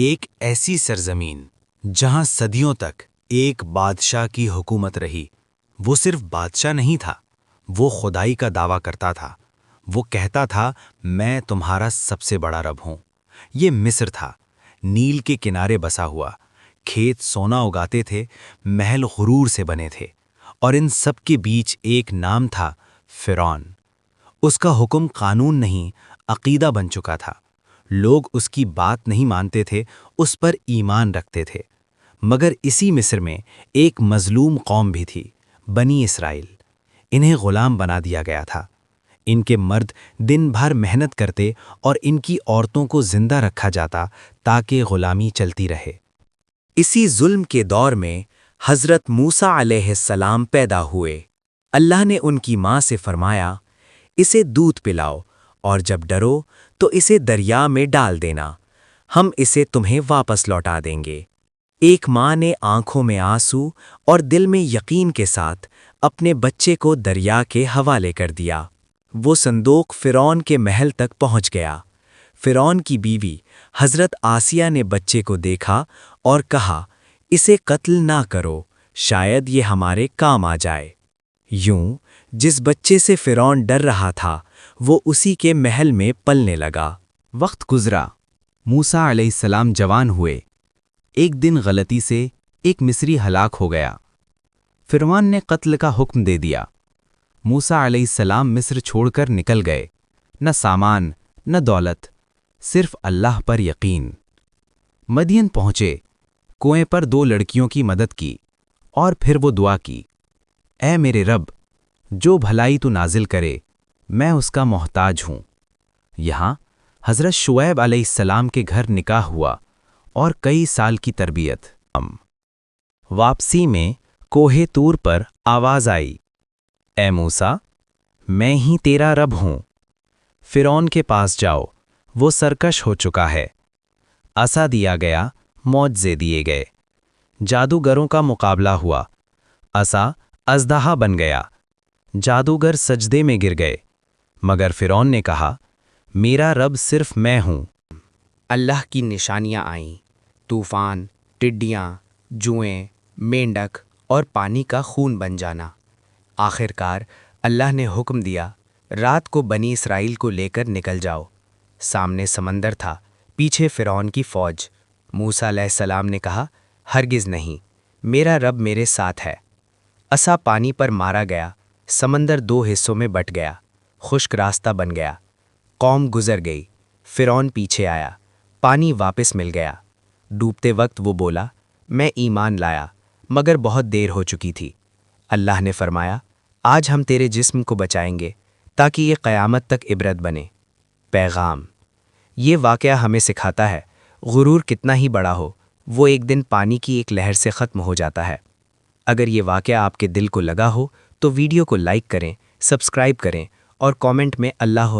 ایک ایسی سرزمین جہاں صدیوں تک ایک بادشاہ کی حکومت رہی۔ وہ صرف بادشاہ نہیں تھا، وہ خدائی کا دعویٰ کرتا تھا۔ وہ کہتا تھا، میں تمہارا سب سے بڑا رب ہوں۔ یہ مصر تھا، نیل کے کنارے بسا ہوا۔ کھیت سونا اگاتے تھے، محل غرور سے بنے تھے، اور ان سب کے بیچ ایک نام تھا، فرعون۔ اس کا حکم قانون نہیں، عقیدہ بن چکا تھا۔ لوگ اس کی بات نہیں مانتے تھے، اس پر ایمان رکھتے تھے۔ مگر اسی مصر میں ایک مظلوم قوم بھی تھی، بنی اسرائیل۔ انہیں غلام بنا دیا گیا تھا۔ ان کے مرد دن بھر محنت کرتے اور ان کی عورتوں کو زندہ رکھا جاتا تاکہ غلامی چلتی رہے۔ اسی ظلم کے دور میں حضرت موسیٰ علیہ السلام پیدا ہوئے۔ اللہ نے ان کی ماں سے فرمایا، اسے دودھ پلاؤ، اور جب ڈرو تو اسے دریا میں ڈال دینا، ہم اسے تمہیں واپس لوٹا دیں گے۔ ایک ماں نے آنکھوں میں آنسو اور دل میں یقین کے ساتھ اپنے بچے کو دریا کے حوالے کر دیا۔ وہ صندوق فرعون کے محل تک پہنچ گیا۔ فرعون کی بیوی حضرت آسیہ نے بچے کو دیکھا اور کہا، اسے قتل نہ کرو، شاید یہ ہمارے کام آ جائے۔ یوں جس بچے سے فرعون ڈر رہا تھا، وہ اسی کے محل میں پلنے لگا۔ وقت گزرا، موسیٰ علیہ السلام جوان ہوئے۔ ایک دن غلطی سے ایک مصری ہلاک ہو گیا۔ فرعون نے قتل کا حکم دے دیا۔ موسیٰ علیہ السلام مصر چھوڑ کر نکل گئے، نہ سامان نہ دولت، صرف اللہ پر یقین۔ مدین پہنچے، کنویں پر 2 لڑکیوں کی مدد کی، اور پھر وہ دعا کی، اے میرے رب، جو بھلائی تو نازل کرے، میں اس کا محتاج ہوں۔ یہاں حضرت شعیب علیہ السلام کے گھر نکاح ہوا اور کئی سال کی تربیت۔ واپسی میں کوہ طور پر آواز آئی، اے موسیٰ، میں ہی تیرا رب ہوں۔ فرعون کے پاس جاؤ، وہ سرکش ہو چکا ہے۔ عصا دیا گیا، معجزے دیے گئے۔ جادوگروں کا مقابلہ ہوا، عصا اژدہا بن گیا۔ جادوگر سجدے میں گر گئے، مگر فرعون نے کہا، میرا رب صرف میں ہوں۔ اللہ کی نشانیاں آئیں، طوفان، ٹڈیاں، جوئیں، مینڈک اور پانی کا خون بن جانا۔ آخرکار اللہ نے حکم دیا، رات کو بنی اسرائیل کو لے کر نکل جاؤ۔ سامنے سمندر تھا، پیچھے فرعون کی فوج۔ موسیٰ علیہ السلام نے کہا، ہرگز نہیں، میرا رب میرے ساتھ ہے۔ عصا پانی پر مارا گیا، سمندر 2 حصوں میں بٹ گیا، خشک راستہ بن گیا۔ قوم گزر گئی، فرعون پیچھے آیا، پانی واپس مل گیا۔ ڈوبتے وقت وہ بولا، میں ایمان لایا، مگر بہت دیر ہو چکی تھی۔ اللہ نے فرمایا، آج ہم تیرے جسم کو بچائیں گے تاکہ یہ قیامت تک عبرت بنے۔ پیغام: یہ واقعہ ہمیں سکھاتا ہے، غرور کتنا ہی بڑا ہو، وہ ایک دن پانی کی ایک لہر سے ختم ہو جاتا ہے۔ اگر یہ واقعہ آپ کے دل کو لگا ہو تو ویڈیو کو لائک کریں، سبسکرائب کریں اور کامنٹ میں اللہ